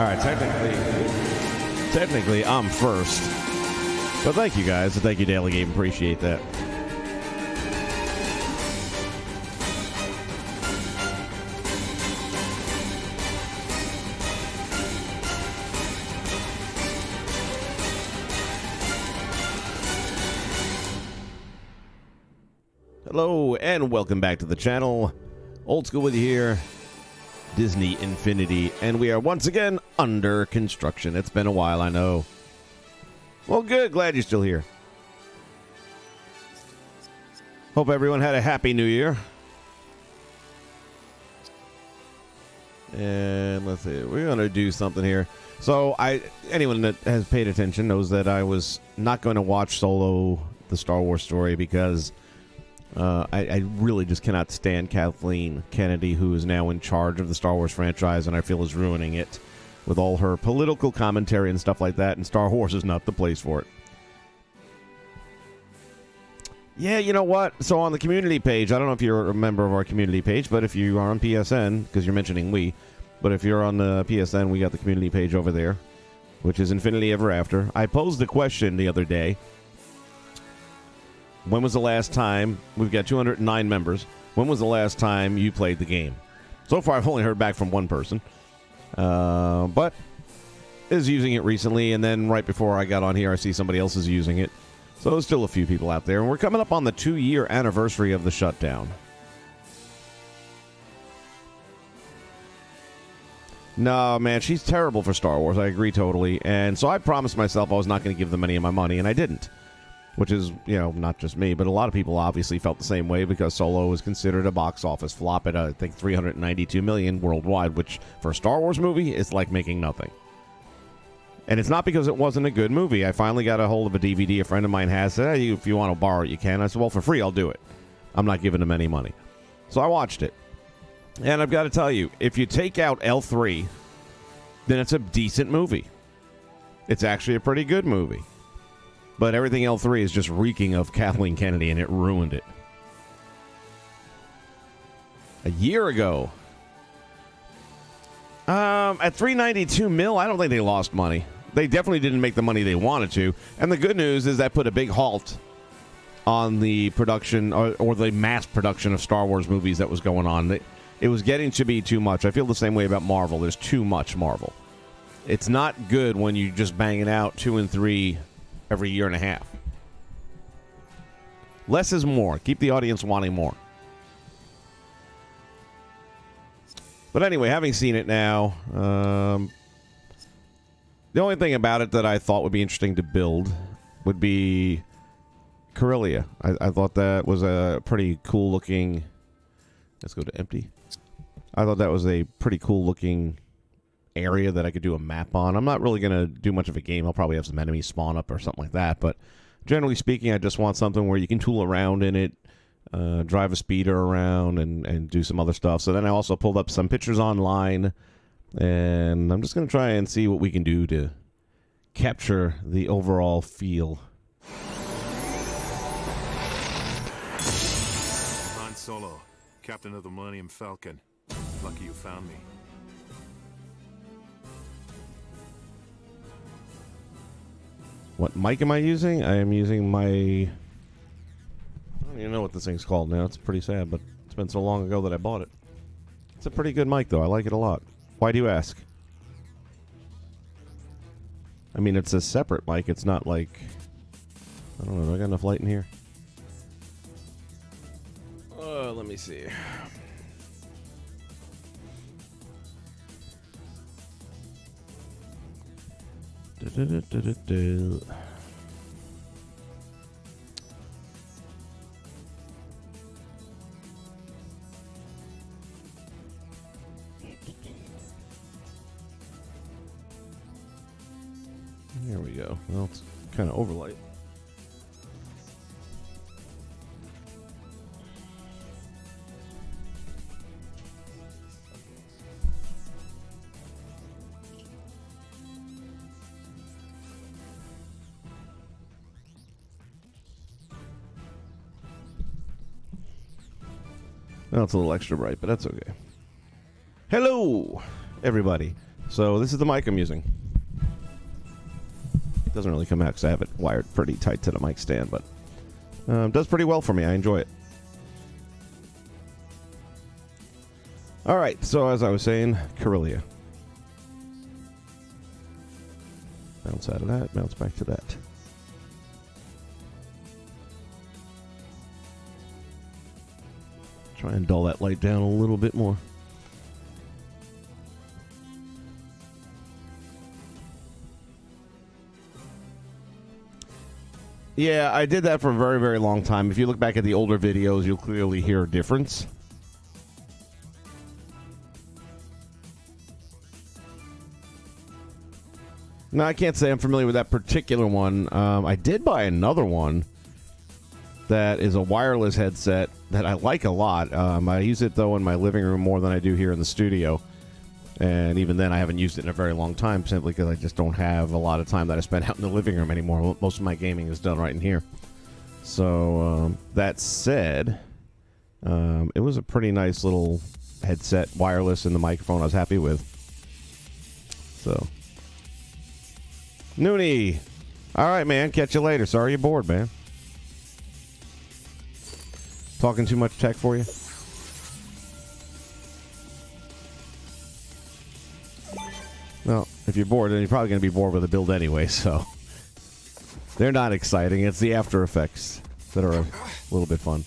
All right, technically, I'm first. But thank you guys. Thank you, Daily Game. Appreciate that. Hello, and welcome back to the channel. Old School with you here. Disney Infinity, and we are once again under construction. It's been a while, I know. Well, good. Glad you're still here. Hope everyone had a happy new year. And let's see. We're going to do something here. So, anyone that has paid attention knows that I was not going to watch Solo, the Star Wars story, because I really just cannot stand Kathleen Kennedy, who is now in charge of the Star Wars franchise, and I feel is ruining it with all her political commentary and stuff like that, and Star Wars is not the place for it. Yeah, you know what? So on the community page, I don't know if you're a member of our community page, but if you are on PSN, because you're mentioning we, but if you're on the PSN, we got the community page over there, which is Infinity Ever After. I posed the question the other day. When was the last time, we've got 209 members, when was the last time you played the game? So far, I've only heard back from one person, but is using it recently, and then right before I got on here, I see somebody else is using it. So there's still a few people out there, and we're coming up on the 2-year anniversary of the shutdown. No, man, she's terrible for Star Wars, I agree totally, and so I promised myself I was not going to give them any of my money, and I didn't. Which is, you know, not just me, but a lot of people obviously felt the same way because Solo was considered a box office flop at, I think, $392 million worldwide, which for a Star Wars movie is like making nothing. And it's not because it wasn't a good movie. I finally got a hold of a DVD a friend of mine has. Said, hey, if you want to borrow it, you can. I said, well, for free, I'll do it. I'm not giving them any money. So I watched it. And I've got to tell you, if you take out L3, then it's a decent movie. It's actually a pretty good movie. But everything L3 is just reeking of Kathleen Kennedy, and it ruined it. A year ago. At $392 million, I don't think they lost money. They definitely didn't make the money they wanted to. And the good news is that put a big halt on the production, or the mass production of Star Wars movies that was going on. It was getting to be too much. I feel the same way about Marvel. There's too much Marvel. It's not good when you just banging out 2 and 3 every year and a half. Less is more. Keep the audience wanting more. But anyway, having seen it now, the only thing about it that I thought would be interesting to build would be Corellia. I thought that was a pretty cool looking... Let's go to empty. I thought that was a pretty cool looking area that I could do a map on. I'm not really going to do much of a game. I'll probably have some enemies spawn up or something like that, but generally speaking, I just want something where you can tool around in it, drive a speeder around, and do some other stuff. So then I also pulled up some pictures online, and I'm just going to try and see what we can do to capture the overall feel. Han Solo, Captain of the Millennium Falcon. Lucky you found me. What mic am I using? I am using my... I don't even know what this thing's called now. It's pretty sad, but it's been so long ago that I bought it. It's a pretty good mic, though. I like it a lot. Why do you ask? I mean, it's a separate mic. It's not like... I don't know. Do I got enough light in here? Let me see. There we go. Well, it's kind of overlight. Well, it's a little extra bright, but that's okay. Hello, everybody. So this is the mic I'm using. It doesn't really come out because I have it wired pretty tight to the mic stand, but does pretty well for me. I enjoy it. All right, so as I was saying, Corellia. Bounce out of that, bounce back to that. Try and dull that light down a little bit more. Yeah, I did that for a very, very long time. If you look back at the older videos, you'll clearly hear a difference. No, I can't say I'm familiar with that particular one. I did buy another one that is a wireless headset that I like a lot. I use it, though, in my living room more than I do here in the studio. And even then, I haven't used it in a very long time, simply because I just don't have a lot of time that I spend out in the living room anymore. Most of my gaming is done right in here. So, that said, it was a pretty nice little headset, wireless, and the microphone I was happy with. So, Noonie! All right, man. Catch you later. Sorry you're bored, man. Talking too much tech for you? Well, if you're bored, then you're probably going to be bored with the build anyway, so. They're not exciting. It's the after effects that are a little bit fun.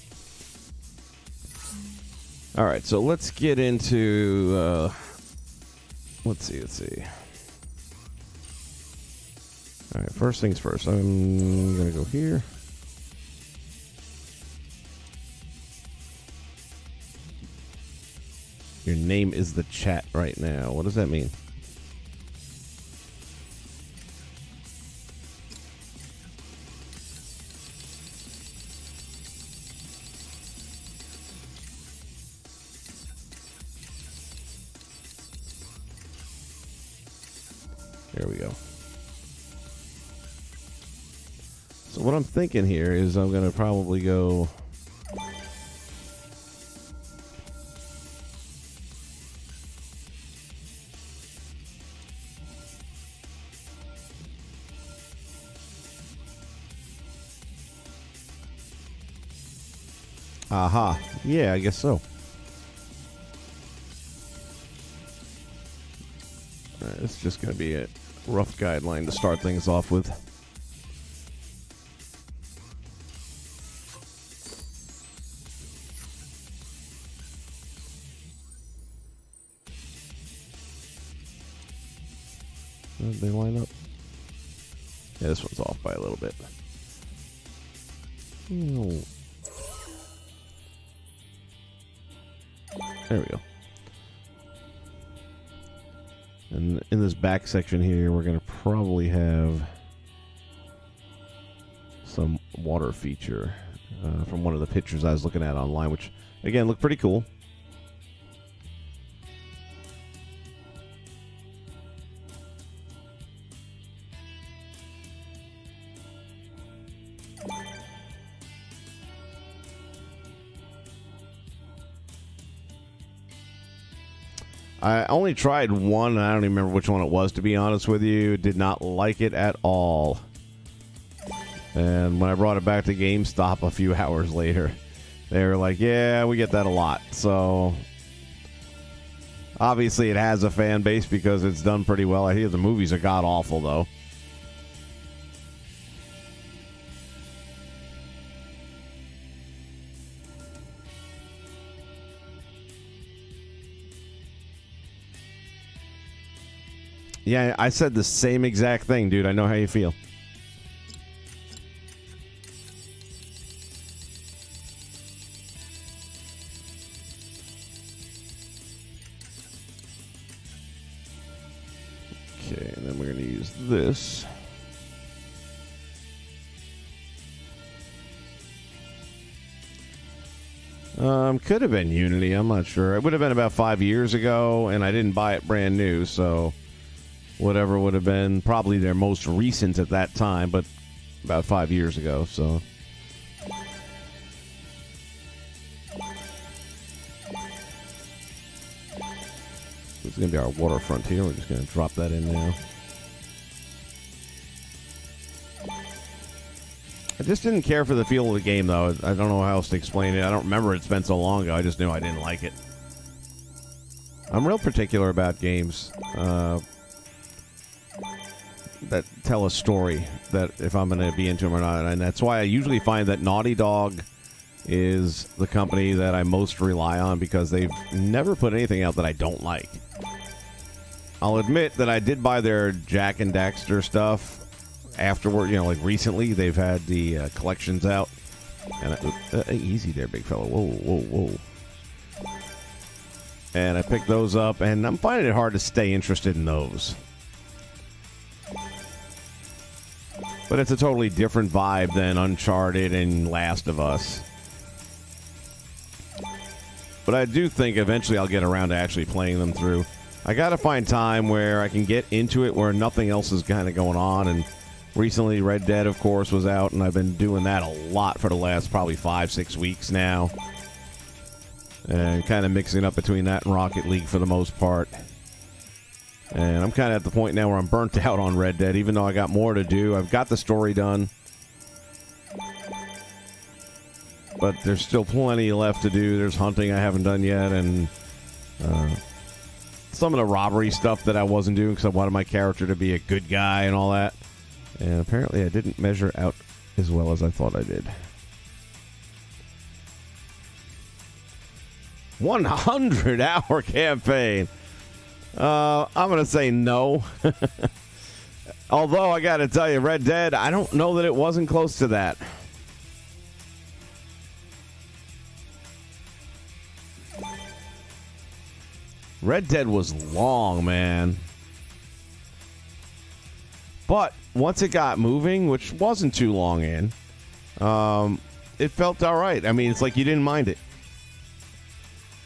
All right, so let's get into... Let's see. All right, first things first. I'm going to go here. Your name is the chat right now. What does that mean? There we go. So what I'm thinking here is I'm going to probably go... Aha. Yeah, I guess so. Alright, it's just going to be a rough guideline to start things off with. Did they line up? Yeah, this one's off by a little bit. Oh. There we go. And in this back section here, we're going to probably have some water feature from one of the pictures I was looking at online, which, again, look pretty cool. I only tried one, and I don't even remember which one it was, to be honest with you. Did not like it at all. And when I brought it back to GameStop a few hours later, they were like, yeah, we get that a lot. So, obviously it has a fan base because it's done pretty well. I hear the movies are god-awful, though. Yeah, I said the same exact thing, dude. I know how you feel. Okay, and then we're going to use this. Could have been Unity. I'm not sure. It would have been about 5 years ago, and I didn't buy it brand new, so... Whatever would have been probably their most recent at that time, but about 5 years ago, so. This is going to be our waterfront here. We're just going to drop that in now. I just didn't care for the feel of the game, though. I don't know how else to explain it. I don't remember it's been so long ago. I just knew I didn't like it. I'm real particular about games that tell a story, that if I'm going to be into them or not. And that's why I usually find that Naughty Dog is the company that I most rely on, because they've never put anything out that I don't like. I'll admit that I did buy their Jack and Daxter stuff afterward, you know, like recently. They've had the collections out. And easy there, big fella. Whoa, whoa, whoa. And I picked those up, and I'm finding it hard to stay interested in those. But it's a totally different vibe than Uncharted and Last of Us. But I do think eventually I'll get around to actually playing them through. I gotta find time where I can get into it where nothing else is kind of going on. And recently Red Dead, of course, was out, and I've been doing that a lot for the last probably 5-6 weeks now. And kind of mixing up between that and Rocket League for the most part. And I'm kind of at the point now where I'm burnt out on Red Dead, even though I got more to do. I've got the story done. But there's still plenty left to do. There's hunting I haven't done yet, and some of the robbery stuff that I wasn't doing because I wanted my character to be a good guy and all that. And apparently I didn't measure out as well as I thought I did. 100-hour campaign. I'm going to say no. Although, I got to tell you, Red Dead, I don't know that it wasn't close to that. Red Dead was long, man. But once it got moving, which wasn't too long in, it felt all right. I mean, it's like you didn't mind it.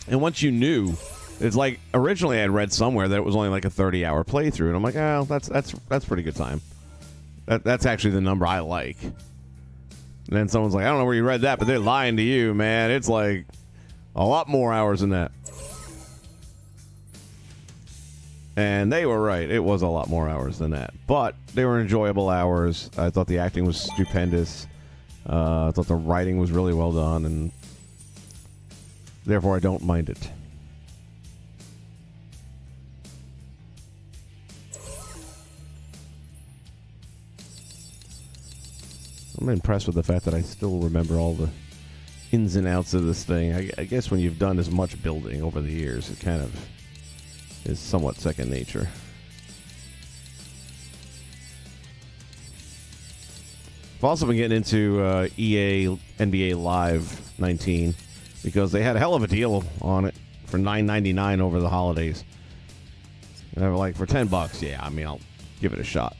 And once you knew, it's like originally I'd read somewhere that it was only like a 30-hour playthrough, and I'm like, oh, that's pretty good time. That's actually the number I like. And then someone's like, I don't know where you read that, but they're lying to you, man. It's like a lot more hours than that. And they were right. It was a lot more hours than that. But they were enjoyable hours. I thought the acting was stupendous. I thought the writing was really well done, and therefore I don't mind it. I'm impressed with the fact that I still remember all the ins and outs of this thing. I guess when you've done as much building over the years, it kind of is somewhat second nature. I've also been getting into EA NBA Live 19 because they had a hell of a deal on it for $9.99 over the holidays. And they were like, for $10, yeah, I mean, I'll give it a shot.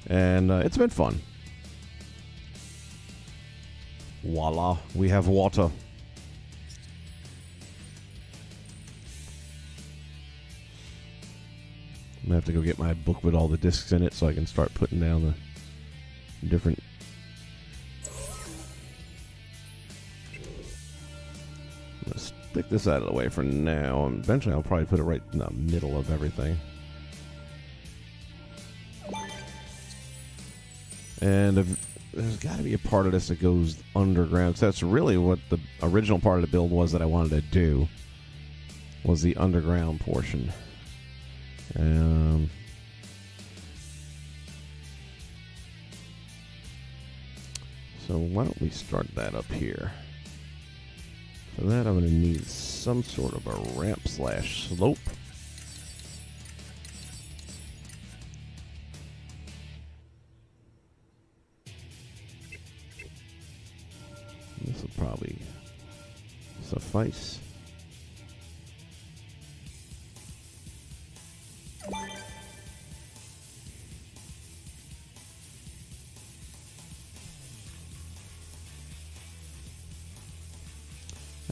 And it's been fun. Voila, we have water. I'm going to have to go get my book with all the discs in it so I can start putting down the different... I'm going to stick this out of the way for now, and eventually I'll probably put it right in the middle of everything. And there's got to be a part of this that goes underground. So that's really what the original part of the build was that I wanted to do, was the underground portion. So why don't we start that up here? For that, I'm going to need some sort of a ramp / slope. This will probably suffice.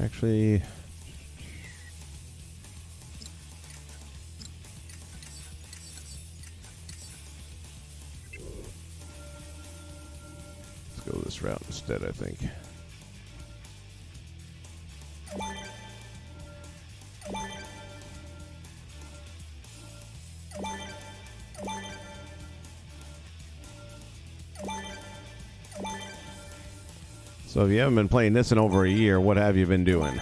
Actually, let's go this route instead, I think. So if you haven't been playing this in over a year, what have you been doing?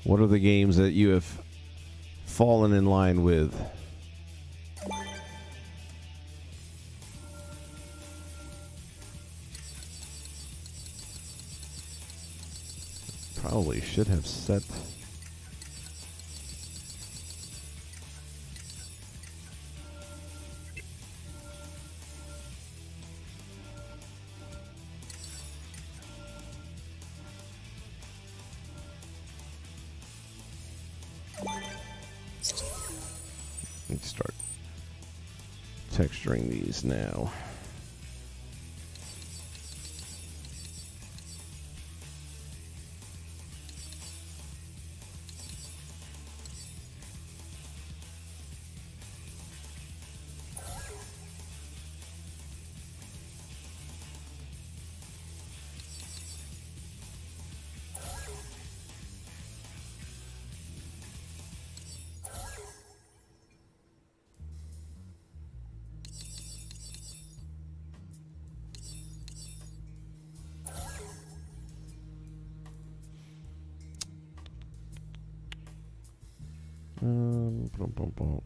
What are the games that you have fallen in line with? Probably should have set... Let's start texturing these now.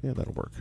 Yeah, that'll work.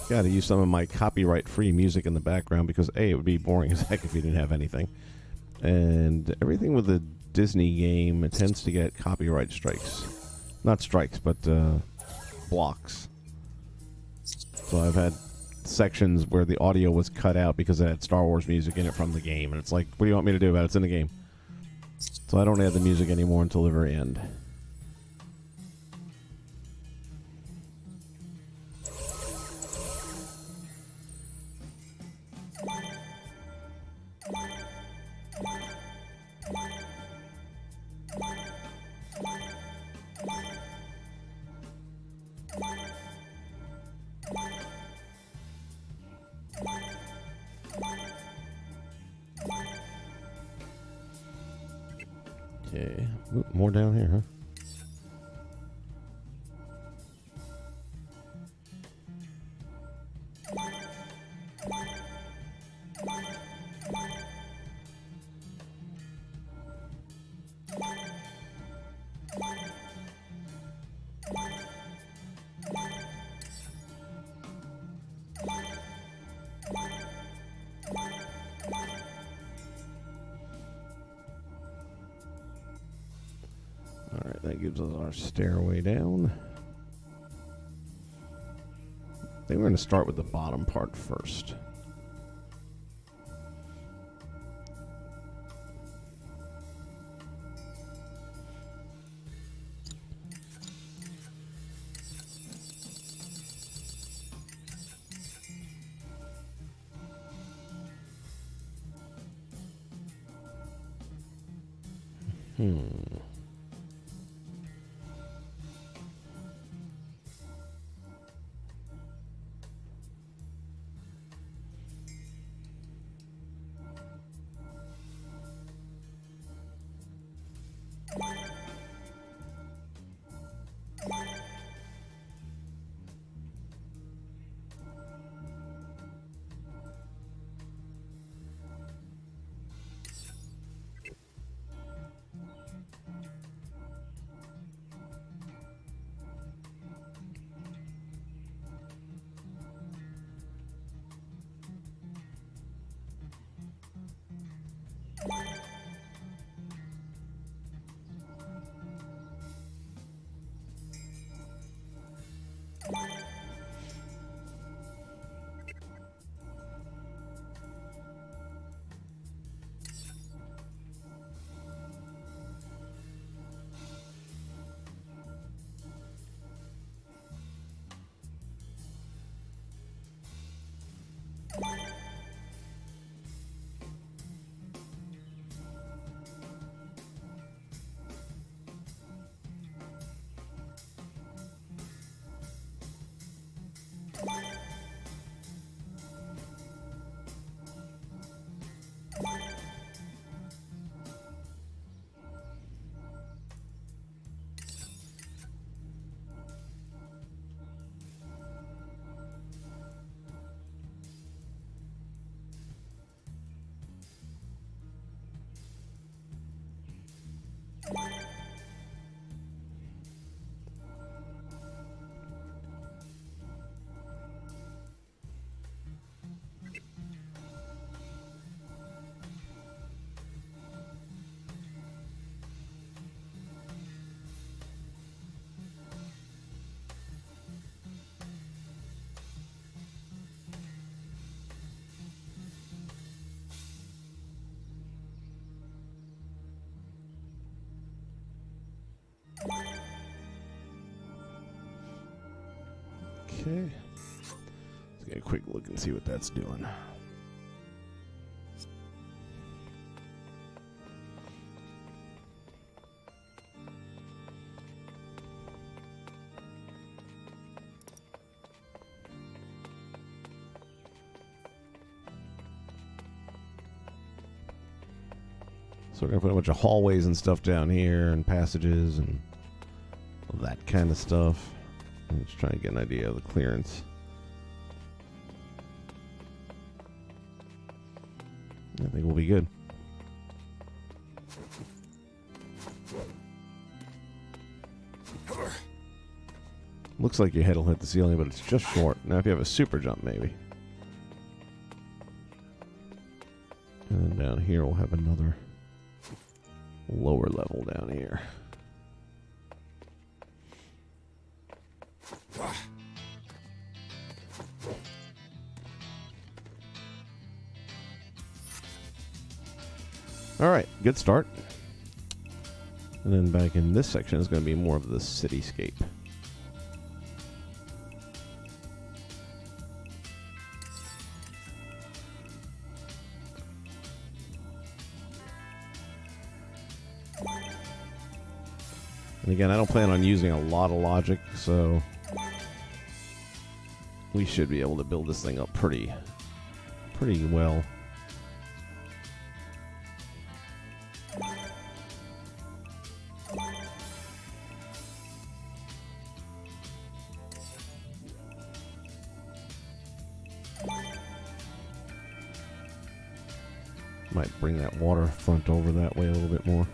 Got to use some of my copyright-free music in the background because A, it would be boring as heck if you didn't have anything. And everything with a Disney game, it tends to get copyright strikes. Not strikes, but blocks. So I've had sections where the audio was cut out because it had Star Wars music in it from the game. And it's like, what do you want me to do about it? It's in the game. So I don't add the music anymore until the very end. Okay, ooh, more down here, huh? Alright, that gives us our stairway down. I think we're going to start with the bottom part first. Okay. Let's get a quick look and see what that's doing. So we're going to put a bunch of hallways and stuff down here and passages and that kind of stuff. I'm just trying to get an idea of the clearance. I think we'll be good. Looks like your head will hit the ceiling, but it's just short. Now if you have a super jump, maybe. And then down here we'll have another lower level down here. All right, good start. And then back in this section is going to be more of the cityscape. And again, I don't plan on using a lot of logic, so we should be able to build this thing up pretty well. Might bring that waterfront over that way a little bit more.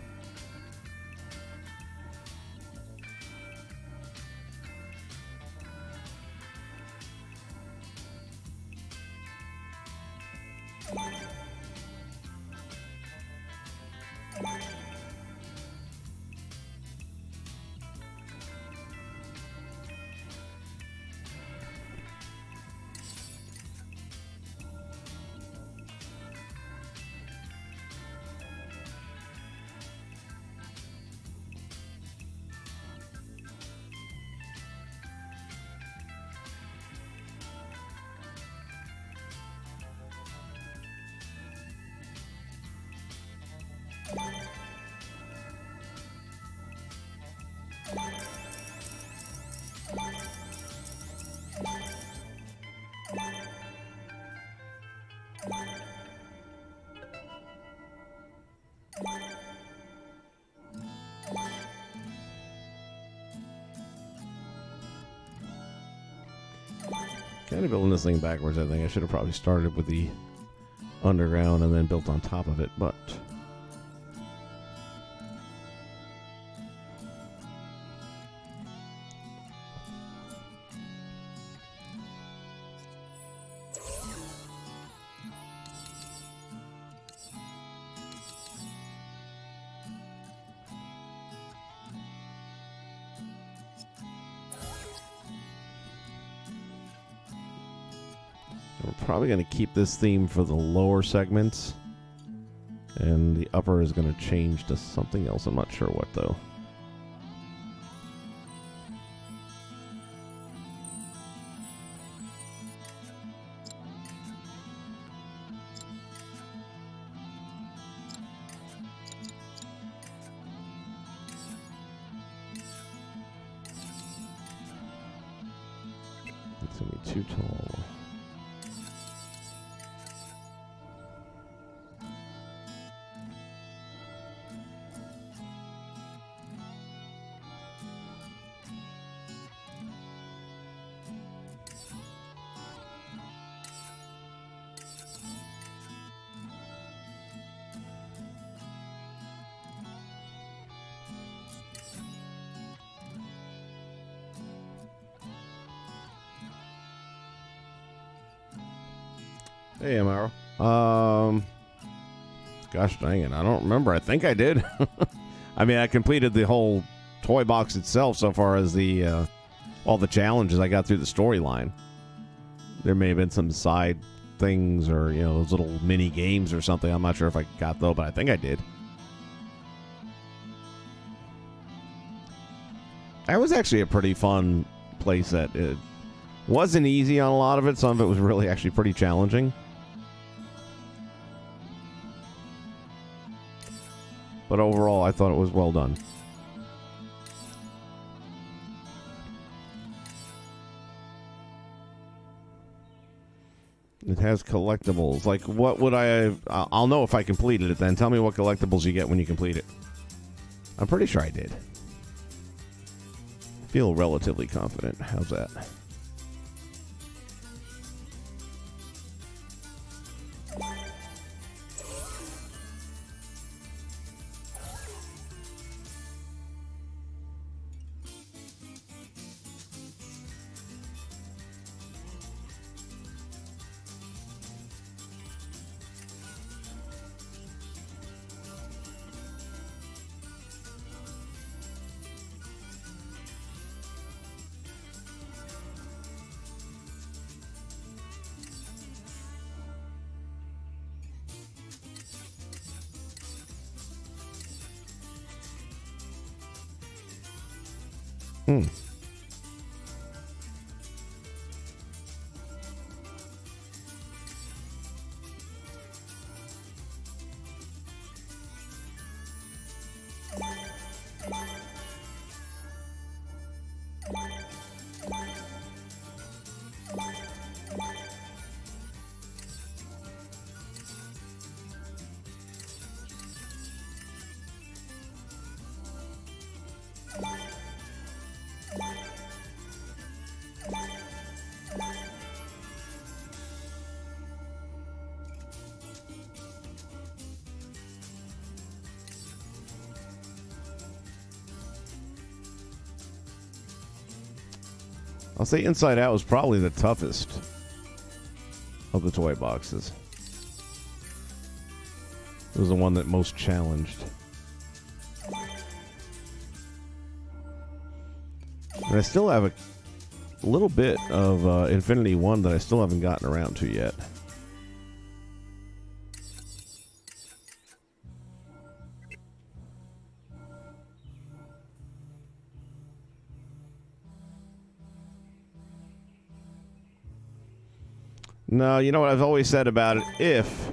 Kind of building this thing backwards, I think. I should have probably started with the underground and then built on top of it, but we're probably going to keep this theme for the lower segments, and the upper is going to change to something else. I'm not sure what, though. It's going to be too tall. Hey, Amaro. Gosh dang it, I don't remember. I think I did. I mean, I completed the whole toy box itself so far as the all the challenges I got through the storyline. There may have been some side things or, you know, those little mini games or something. I'm not sure if I got those, but I think I did. That was actually a pretty fun playset. Wasn't easy on a lot of it. Some of it was really actually pretty challenging. But overall, I thought it was well done. It has collectibles. Like, what would I have... I'll know if I completed it then. Tell me what collectibles you get when you complete it. I'm pretty sure I did. Feel relatively confident. How's that? I'll say Inside Out was probably the toughest of the toy boxes. It was the one that most challenged. And I still have a little bit of Infinity 1 that I still haven't gotten around to yet. No, you know what I've always said about it? If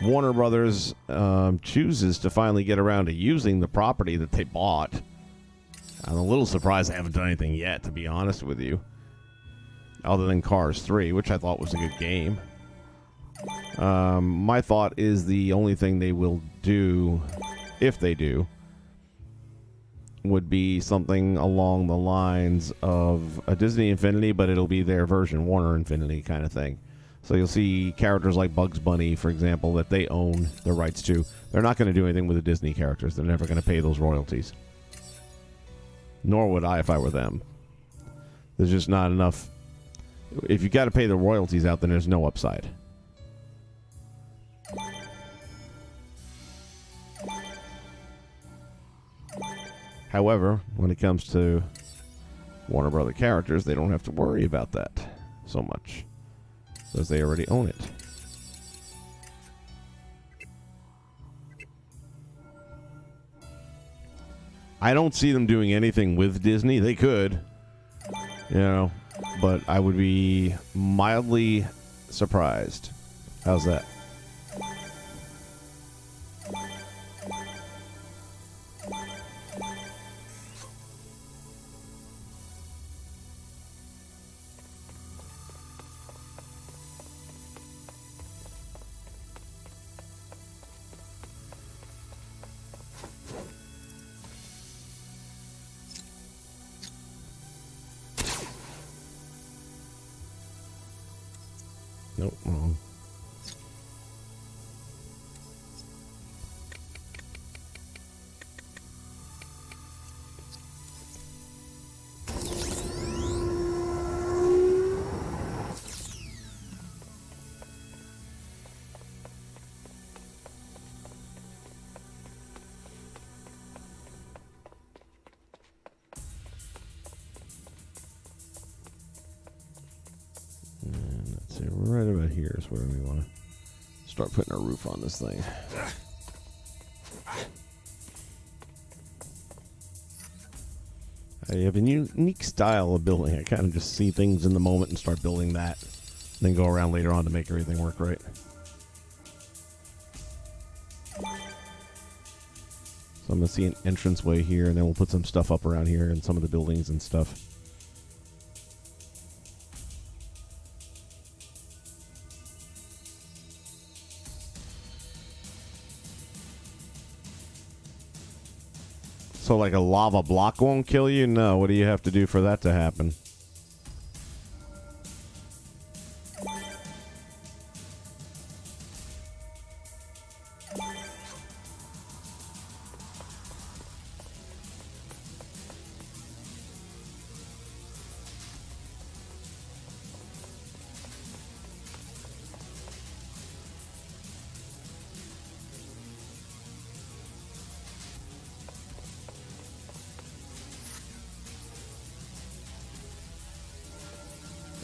Warner Brothers chooses to finally get around to using the property that they bought, I'm a little surprised they haven't done anything yet, to be honest with you. Other than Cars 3, which I thought was a good game. My thought is the only thing they will do, if they do, would be something along the lines of a Disney Infinity, but it'll be their version, Warner Infinity kind of thing. So you'll see characters like Bugs Bunny, for example, that they own the rights to. They're not going to do anything with the Disney characters. They're never going to pay those royalties. Nor would I if I were them. There's just not enough. If you got to pay the royalties out, then there's no upside. However, when it comes to Warner Brother characters, they don't have to worry about that so much, because they already own it. I don't see them doing anything with Disney. They could, you know, but I would be mildly surprised. How's that? Nope, wrong. Right about here is where we want to start putting a roof on this thing. You have a unique style of building. I kind of just see things in the moment and start building that. Then go around later on to make everything work right. So I'm going to see an entranceway here, and then we'll put some stuff up around here and some of the buildings and stuff. So like a lava block won't kill you? No. What do you have to do for that to happen?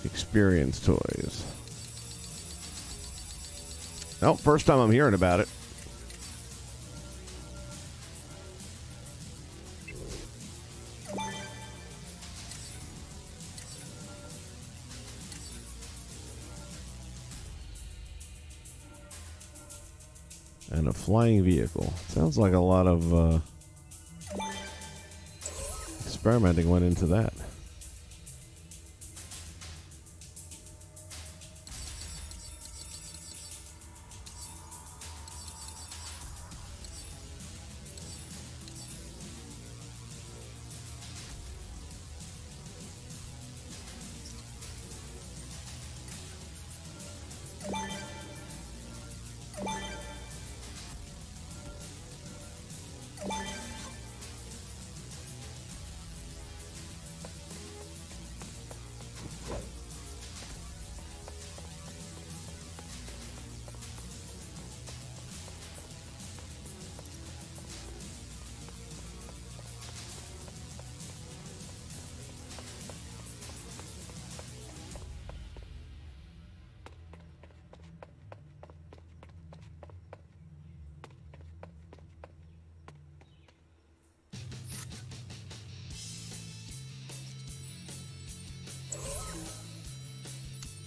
Experience toys. Oh, first time I'm hearing about it. And a flying vehicle. Sounds like a lot of experimenting went into that.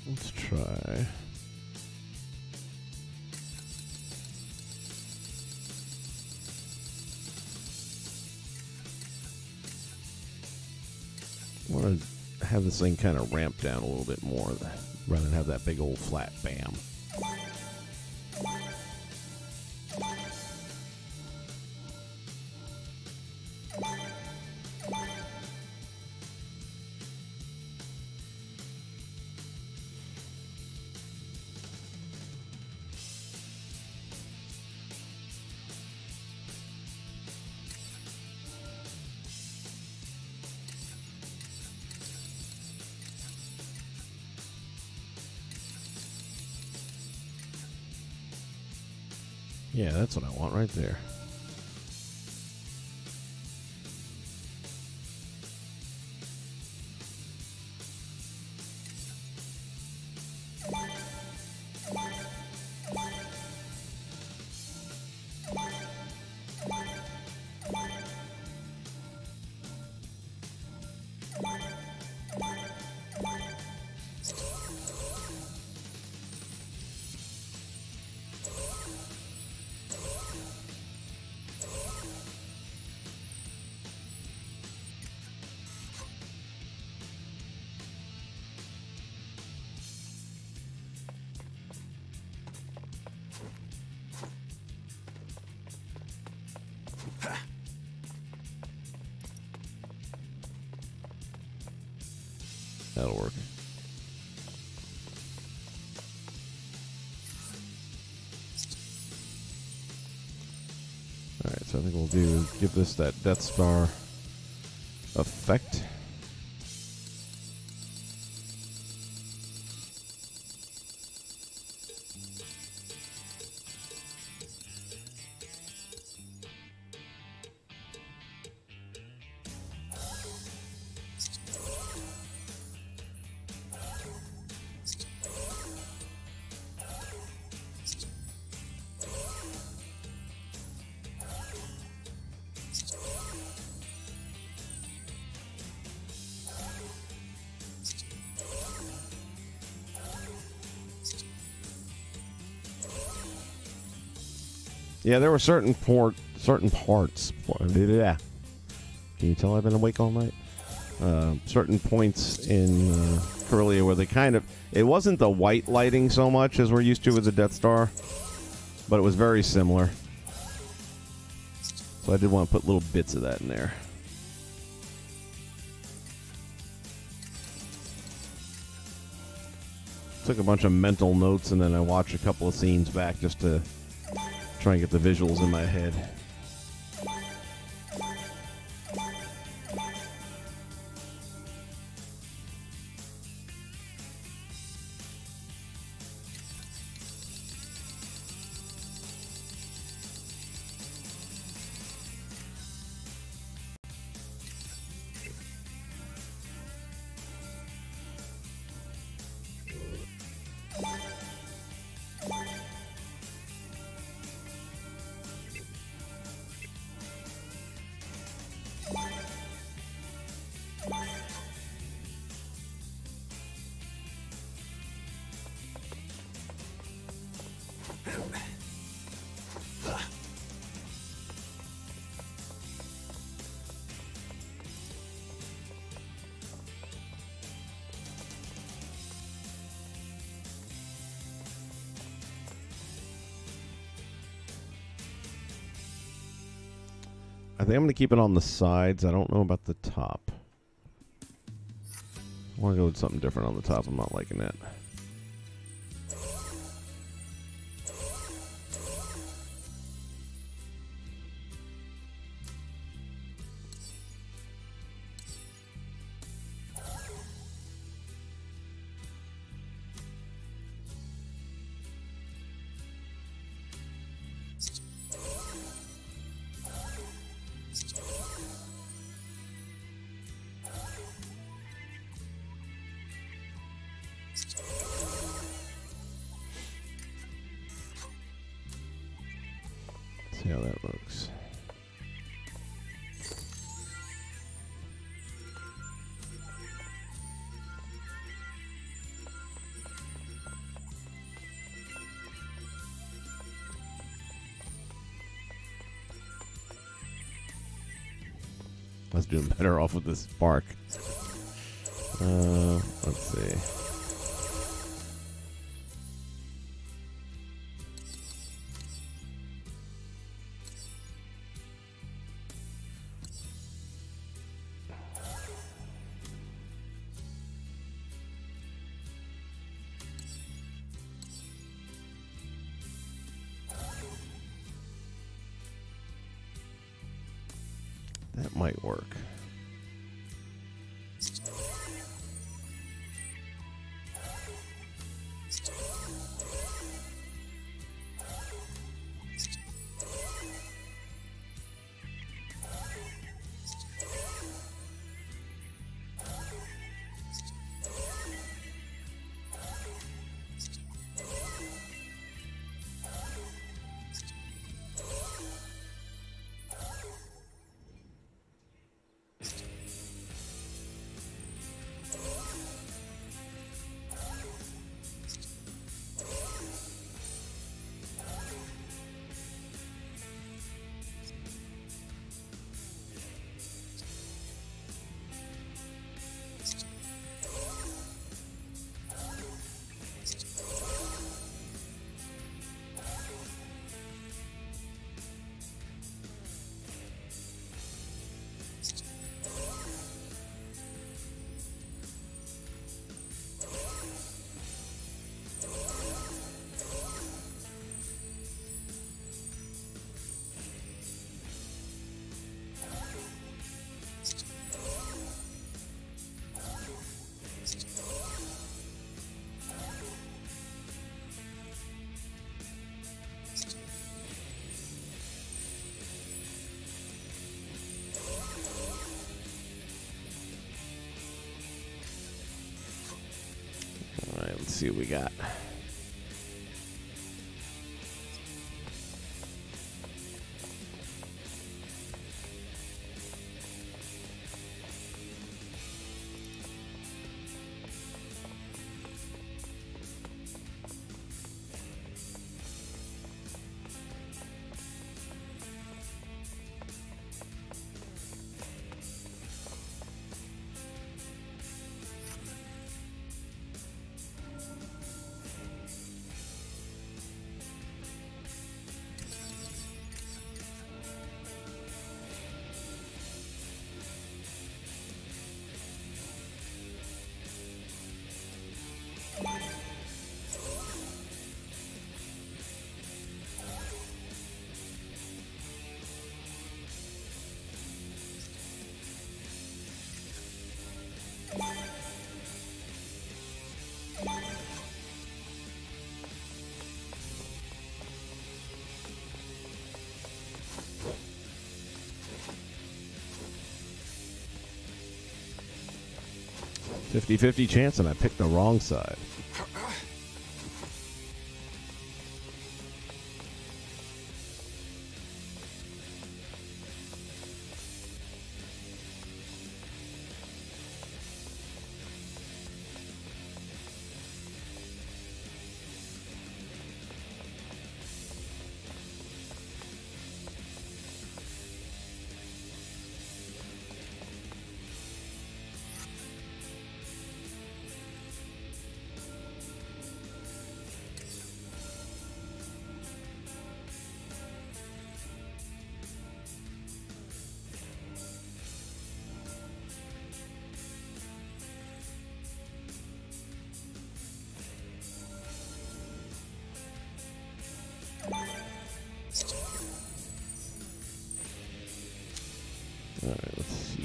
Let's try. I want to have this thing kind of ramp down a little bit more rather than have that big old flat bam. Yeah, that's what I want right there. That'll work. Alright, so I think we'll give this that Death Star effect. Yeah, there were certain parts. Yeah. Can you tell I've been awake all night? Certain points in Corellia where they kind of... It wasn't the white lighting so much as we're used to with the Death Star, but it was very similar. So I did want to put little bits of that in there. Took a bunch of mental notes and then I watched a couple of scenes back just to try and get the visuals in my head. I think I'm going to keep it on the sides. I don't know about the top. I want to go with something different on the top. I'm not liking that. See how that looks. I was doing better off with this bark. Let's see. That might work. Let's see what we got. 50-50 chance, and I picked the wrong side. All right, let's see.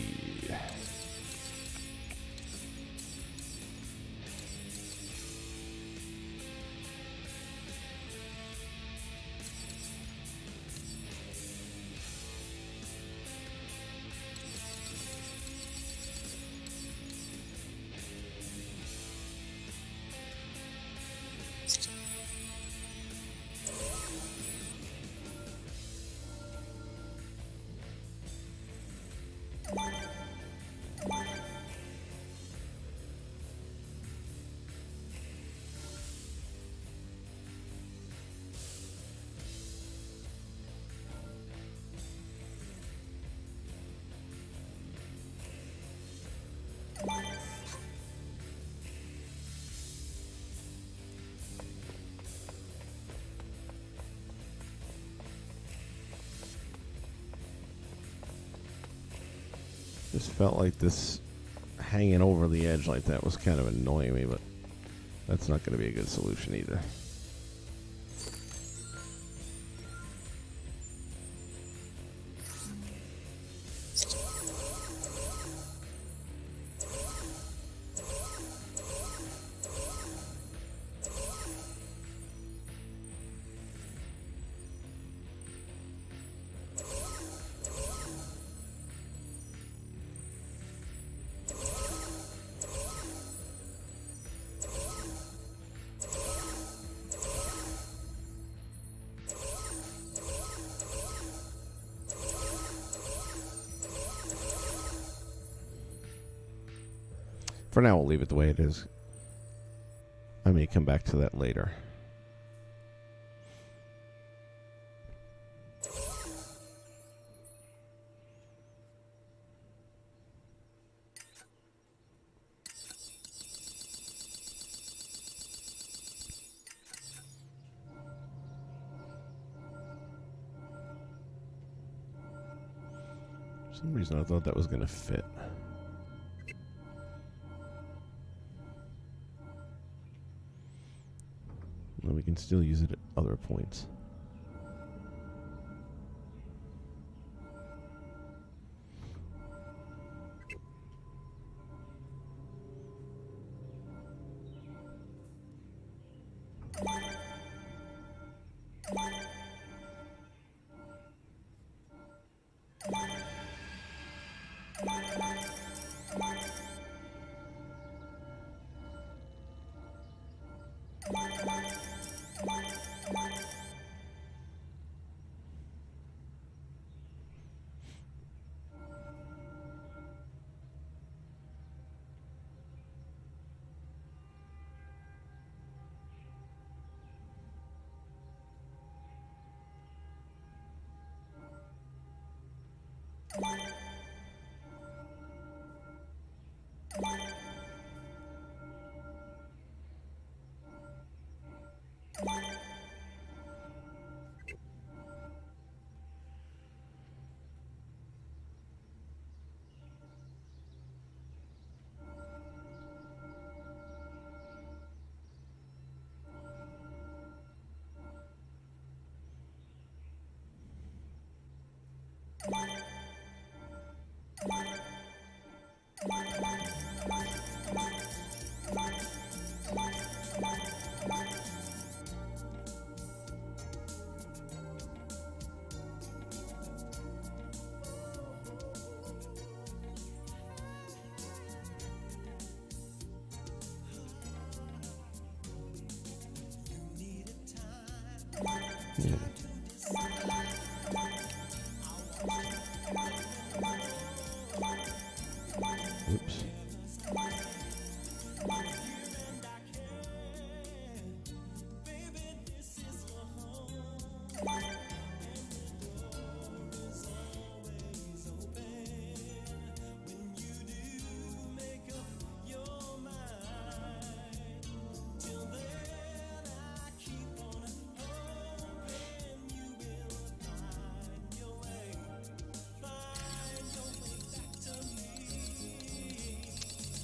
Just felt like this hanging over the edge like that was kind of annoying me, but that's not going to be a good solution either. For now, we'll leave it the way it is. I may come back to that later. For some reason, I thought that was going to fit. We can still use it at other points. Oops.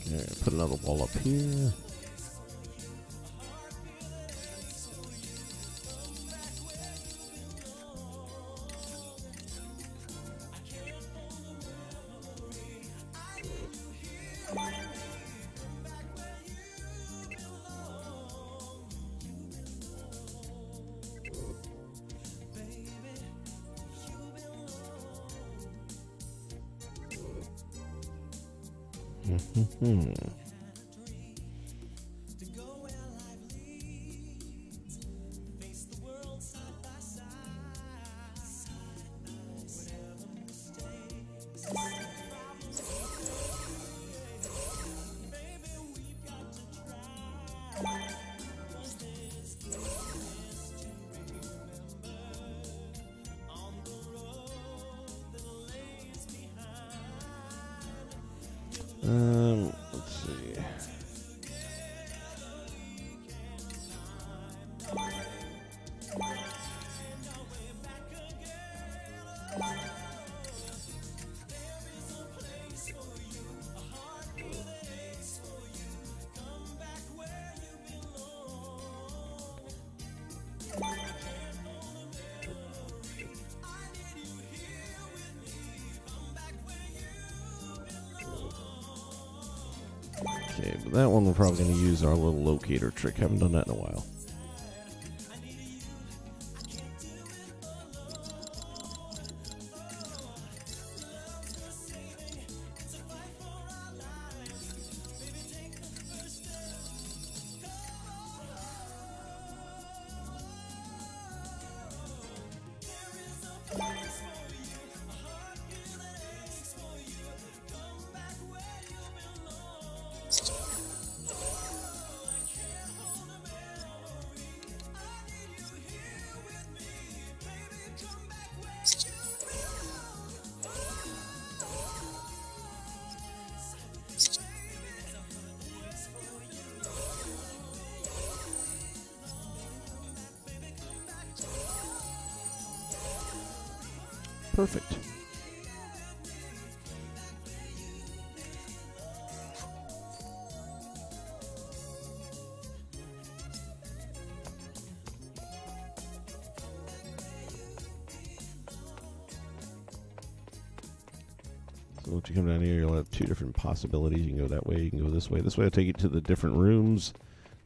Okay, put another wall up here. Let's see. Okay, but that one we're probably going to use our little locator trick. Haven't done that in a while. Perfect. So once you come down here, you'll have two different possibilities. You can go that way, you can go this way. This way will take you to the different rooms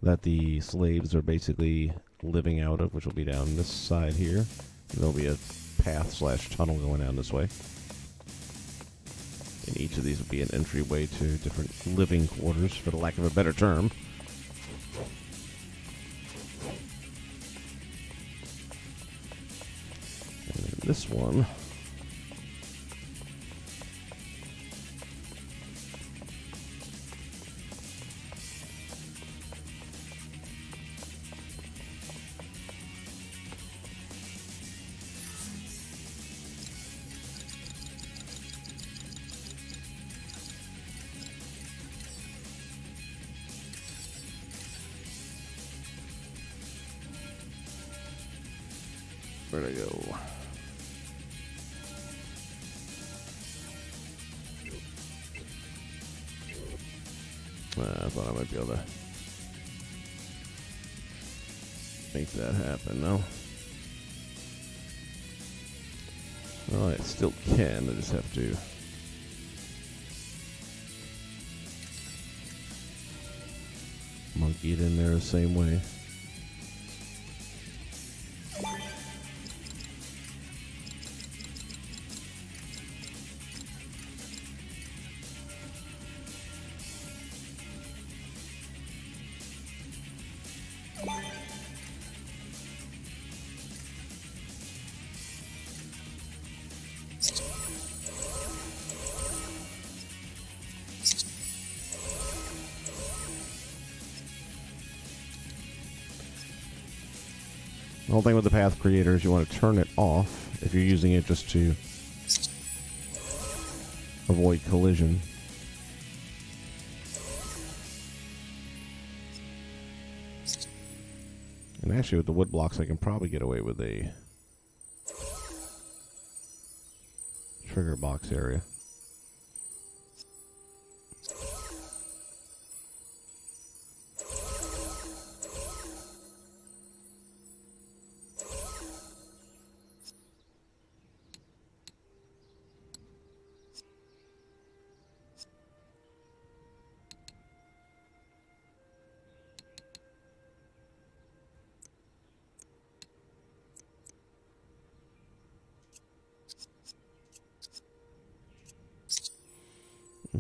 that the slaves are basically living out of, which will be down this side here. And there'll be a path/tunnel going down this way. And each of these will be an entryway to different living quarters, for the lack of a better term. And then this one, where'd I go? I thought I might be able to make that happen, no? Well, I still can, I just have to monkey it in there the same way. The whole thing with the path creator is you want to turn it off if you're using it just to avoid collision. And actually with the wood blocks I can probably get away with a trigger box area.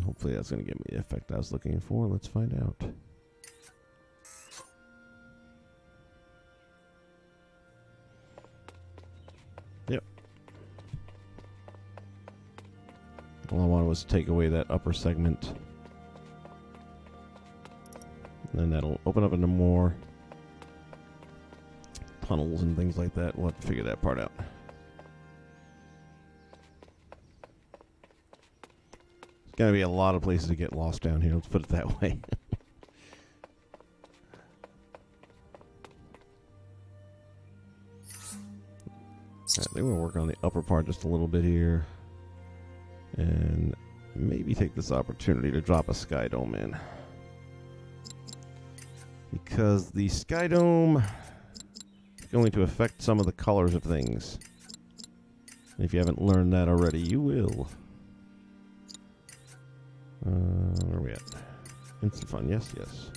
Hopefully that's going to give me the effect I was looking for. Let's find out. Yep. All I wanted was to take away that upper segment. And then that'll open up into more tunnels and things like that. We'll have to figure that part out. Gonna be a lot of places to get lost down here, let's put it that way. I think we'll work on the upper part just a little bit here. And maybe take this opportunity to drop a sky dome in. Because the sky dome is going to affect some of the colors of things. And if you haven't learned that already, you will. Where are we at? Instant fun, yes, yes.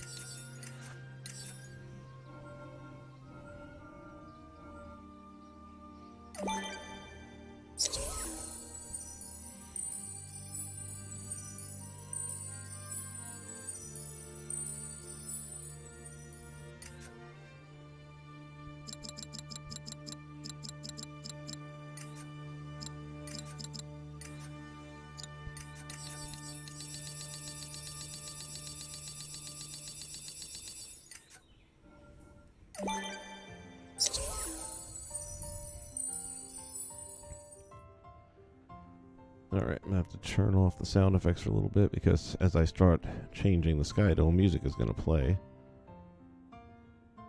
Alright, I'm going to have to turn off the sound effects for a little bit because as I start changing the sky dome, music is going to play.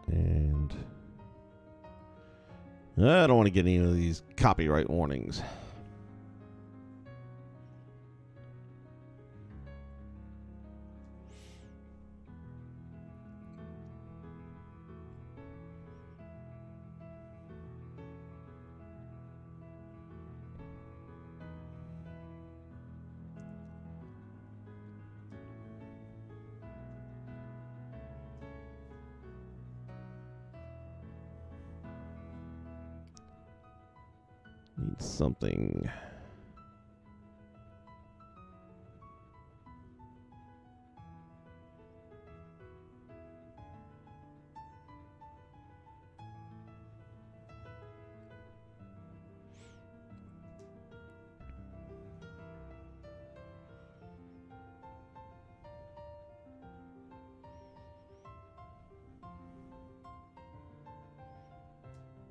And I don't want to get any of these copyright warnings. Need something.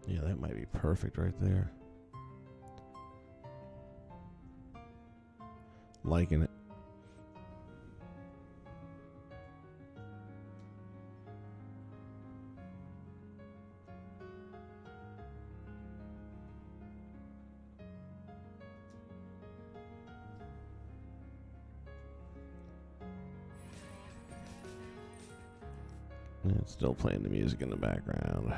Yeah, that might be perfect right there. Liking it. And it's still playing the music in the background.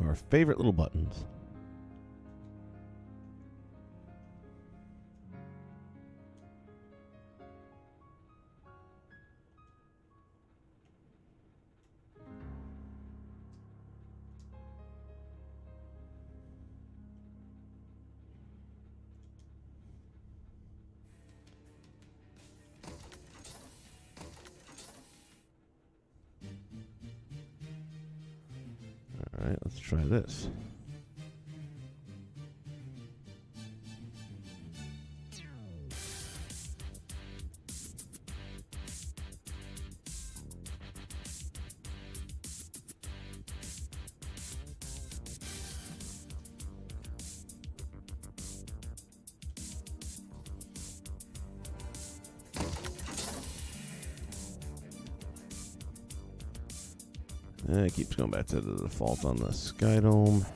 Our favorite little buttons. Alright, let's try this. It keeps going back to the default on the Skydome.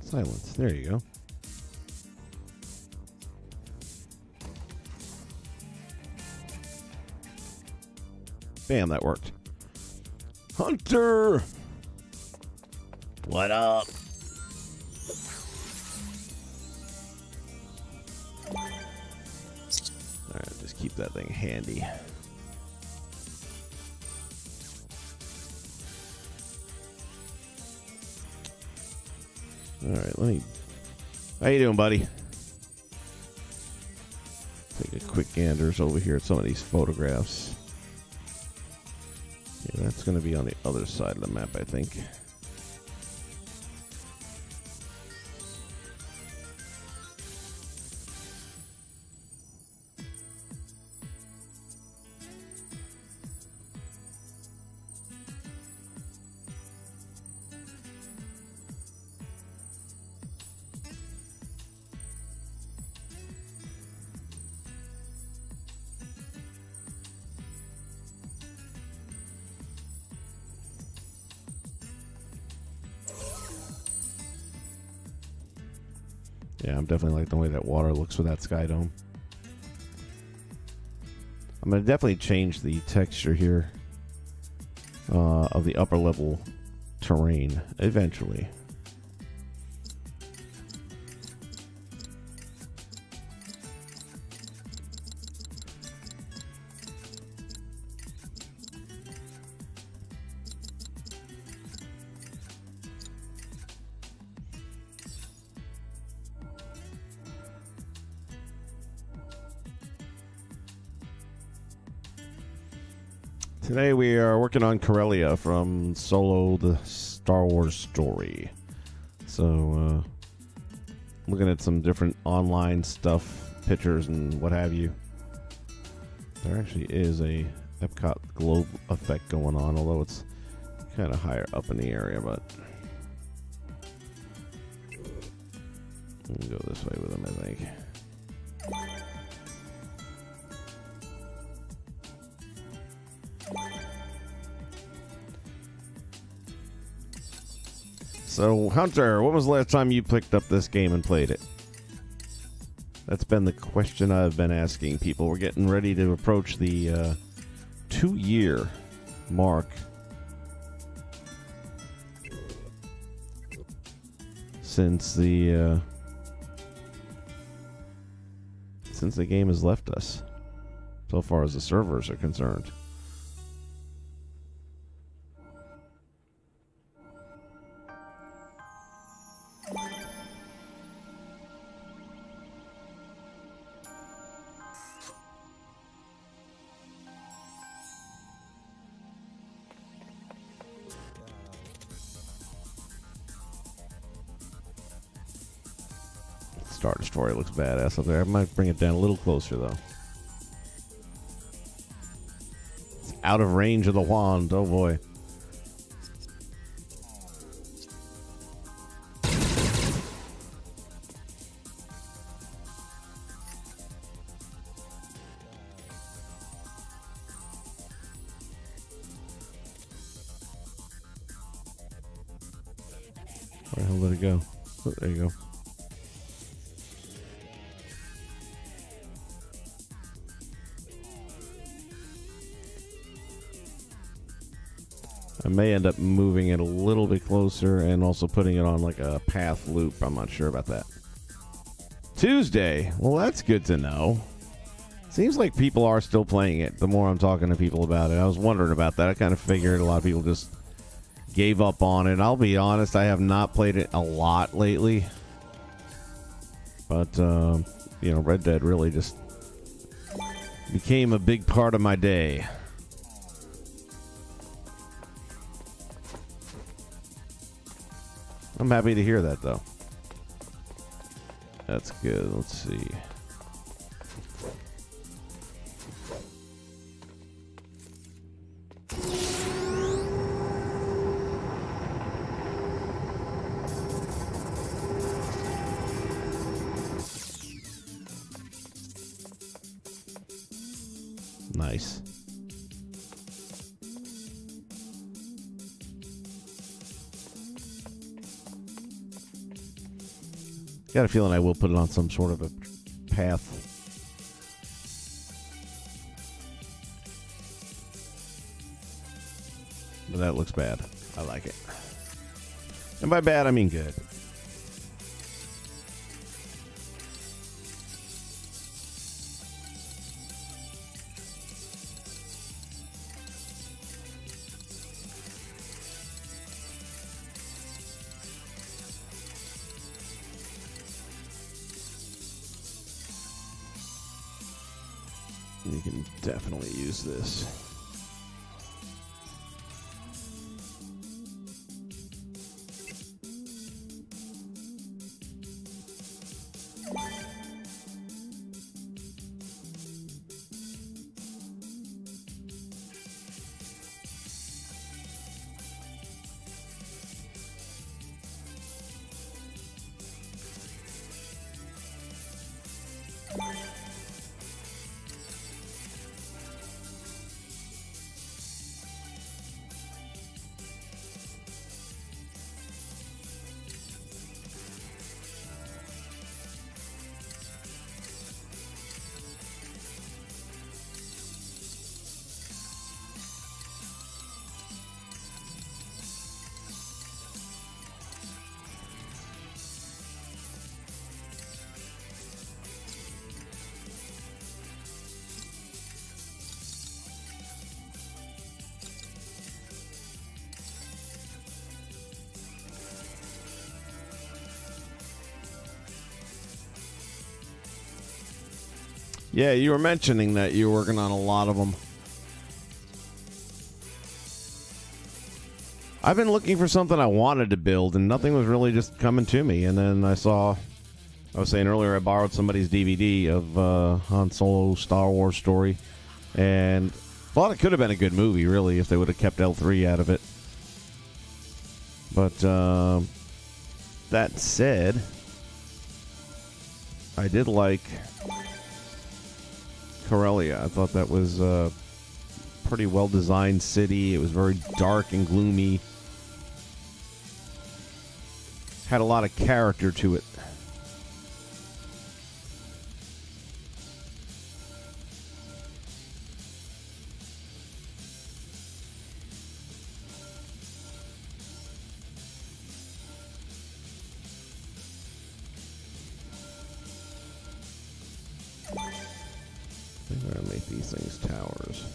Silence. There you go. Bam, that worked. Hunter! What up? Alright, just keep that thing handy. Alright, let me... How you doing, buddy? Take a quick gander over here at some of these photographs. Yeah, that's going to be on the other side of the map, I think. Yeah, I'm definitely like the way that water looks with that Skydome. I'm going to definitely change the texture here of the upper level terrain eventually. Today we are working on Corellia from Solo, the Star Wars story. So, looking at some different online stuff, pictures and what have you. There actually is a Epcot globe effect going on, although it's kind of higher up in the area, but we'll go this way with them, I think. So, Hunter, when was the last time you picked up this game and played it? That's been the question I've been asking people. We're getting ready to approach the 2-year mark since the game has left us, so far as the servers are concerned. Star Destroyer looks badass up there. I might bring it down a little closer, though. It's out of range of the wand. Oh, boy. Where the hell did it go? Oh, there you go. may end up moving it a little bit closer and also putting it on like a path loop. I'm not sure about that. Tuesday. Well, that's good to know. Seems like people are still playing it the more I'm talking to people about it. I was wondering about that. I kind of figured a lot of people just gave up on it. I'll be honest, I have not played it a lot lately. But, you know, Red Dead really just became a big part of my day. I'm happy to hear that, though. That's good. Let's see. Nice. Got a feeling I will put it on some sort of a path. But that looks bad. I like it. And by bad, I mean good. You can definitely use this. Yeah, you were mentioning that you were working on a lot of them. I've been looking for something I wanted to build, and nothing was really just coming to me. And then I was saying earlier, I borrowed somebody's DVD of Han Solo Star Wars story, and thought it could have been a good movie, really, if they would have kept L3 out of it. But that said, I did like Corellia. I thought that was a pretty well-designed city. It was very dark and gloomy. Had a lot of character to it. I think we're going to make these things towers.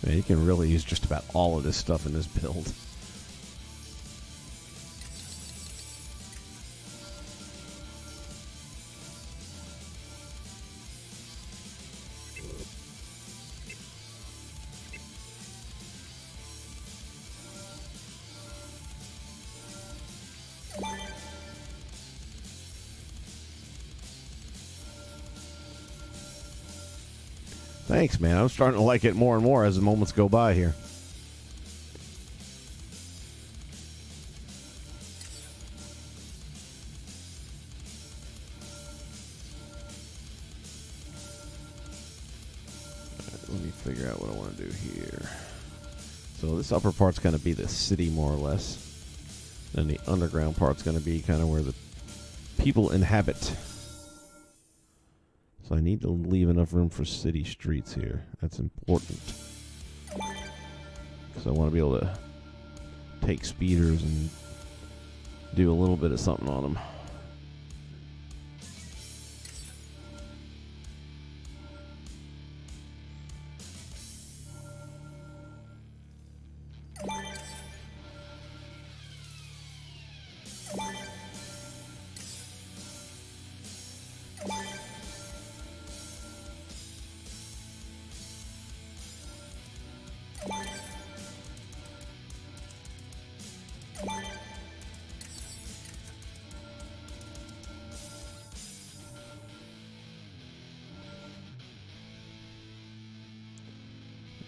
Man, you can really use just about all of this stuff in this build. Thanks, man. I'm starting to like it more and more as the moments go by here. Let me figure out what I want to do here. So this upper part's going to be the city, more or less. And the underground part's going to be kind of where the people inhabit. So I need to leave enough room for city streets here. That's important. Because I want to be able to take speeders and do a little bit of something on them.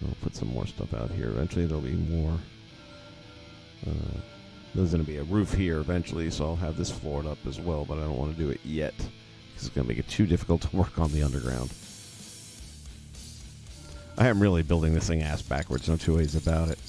I'll put some more stuff out here. Eventually there'll be more. There's going to be a roof here eventually, so I'll have this floored up as well, but I don't want to do it yet, because it's going to make it too difficult to work on the underground. I am really building this thing ass backwards, no two ways about it.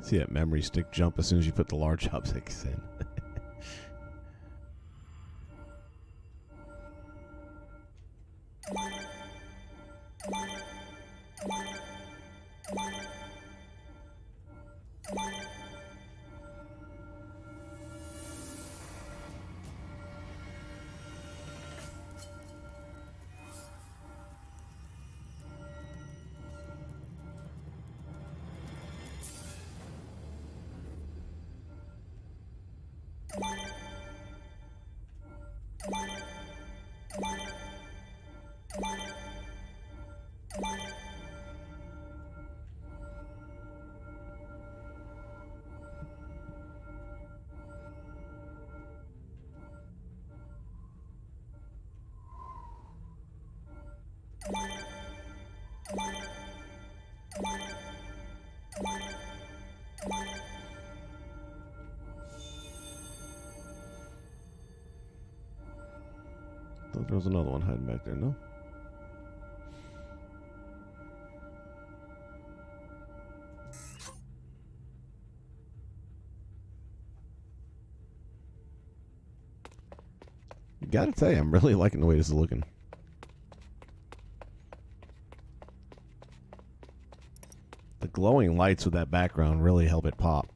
See that memory stick jump as soon as you put the large objects in. Thought there was another one hiding back there, no? Gotta tell you, I'm really liking the way this is looking. The glowing lights with that background really help it pop.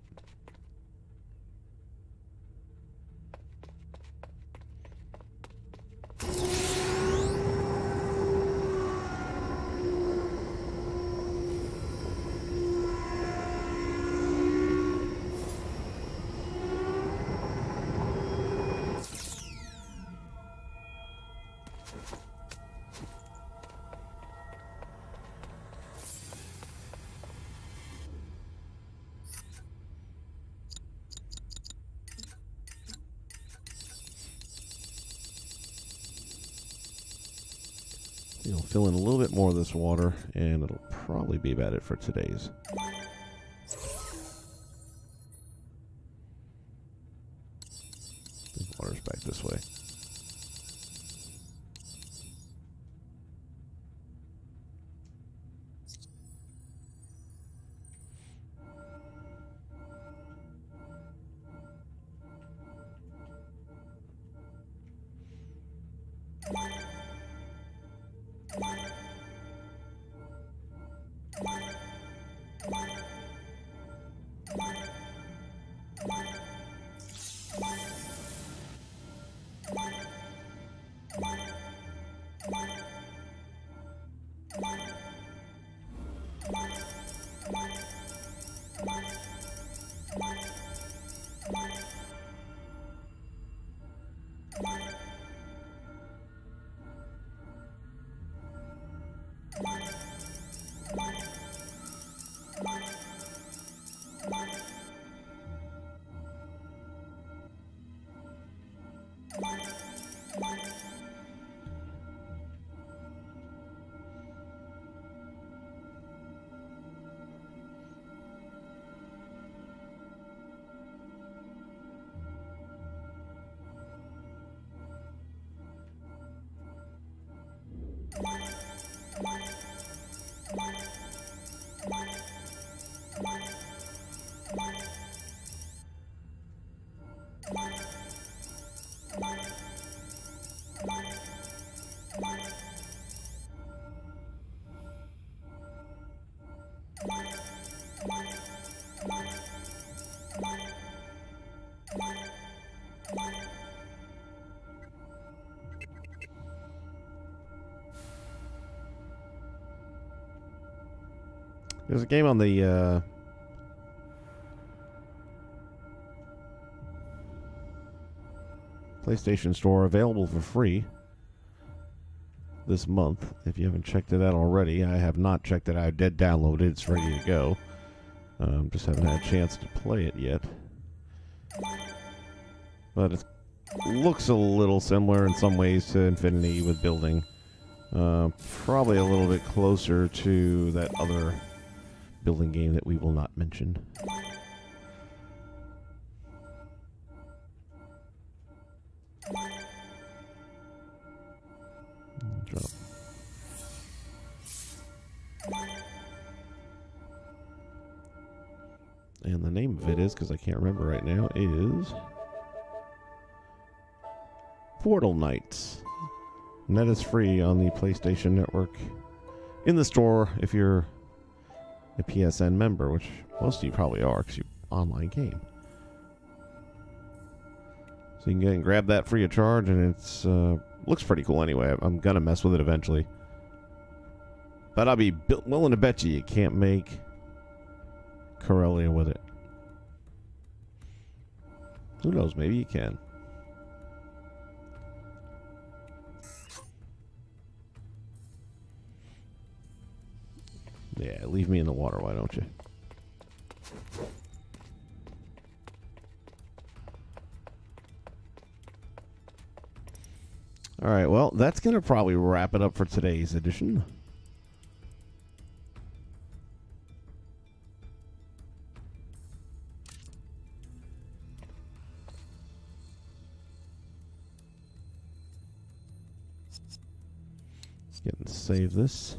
You'll fill in a little bit more of this water, and it'll probably be about it for today's. The water's back this way. There's a game on the PlayStation Store available for free this month. If you haven't checked it out already, I have not checked it out. I did download it. It's ready to go. Just haven't had a chance to play it yet. But it looks a little similar in some ways to Infinity with building. Probably a little bit closer to that other building game that we will not mention. Drop. And the name of it is, because I can't remember right now, is Portal Knights. And that is free on the PlayStation Network in the store if you're a PSN member, which most of you probably are because you're online game. So you can get and grab that free of charge, and it's looks pretty cool anyway. I'm gonna mess with it eventually, but I'll be willing to bet you can't make Corellia with it. Who knows? Maybe you can. Yeah, leave me in the water, why don't you? Alright, well, that's going to probably wrap it up for today's edition. Let's get and save this.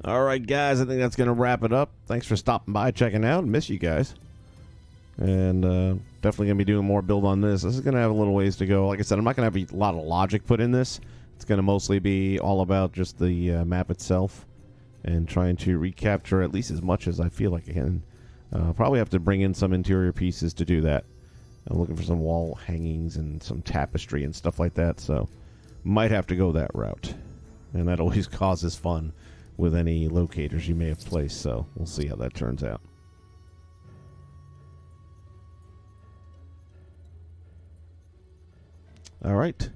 All right, guys, I think that's going to wrap it up. Thanks for stopping by, checking out. Miss you guys. And definitely going to be doing more build on this. This is going to have a little ways to go. Like I said, I'm not going to have a lot of logic put in this. It's going to mostly be all about just the map itself and trying to recapture at least as much as I feel like I can. Probably have to bring in some interior pieces to do that. I'm looking for some wall hangings and some tapestry and stuff like that, so might have to go that route. And that always causes fun with any locators you may have placed, so we'll see how that turns out. All right.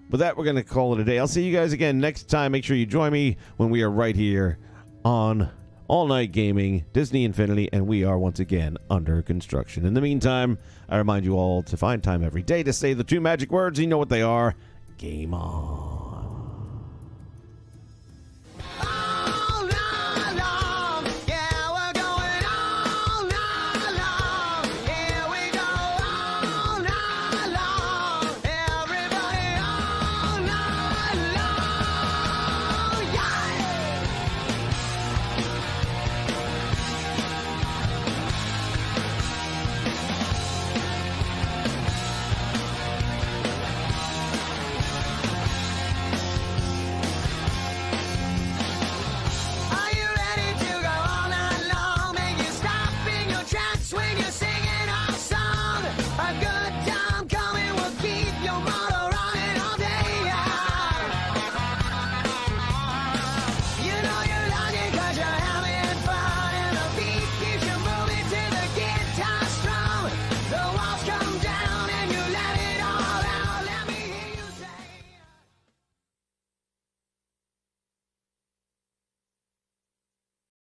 With that, we're going to call it a day. I'll see you guys again next time. Make sure you join me when we are right here on All Night Gaming, Disney Infinity, and we are once again under construction. In the meantime, I remind you all to find time every day to say the two magic words. You know what they are. Game on.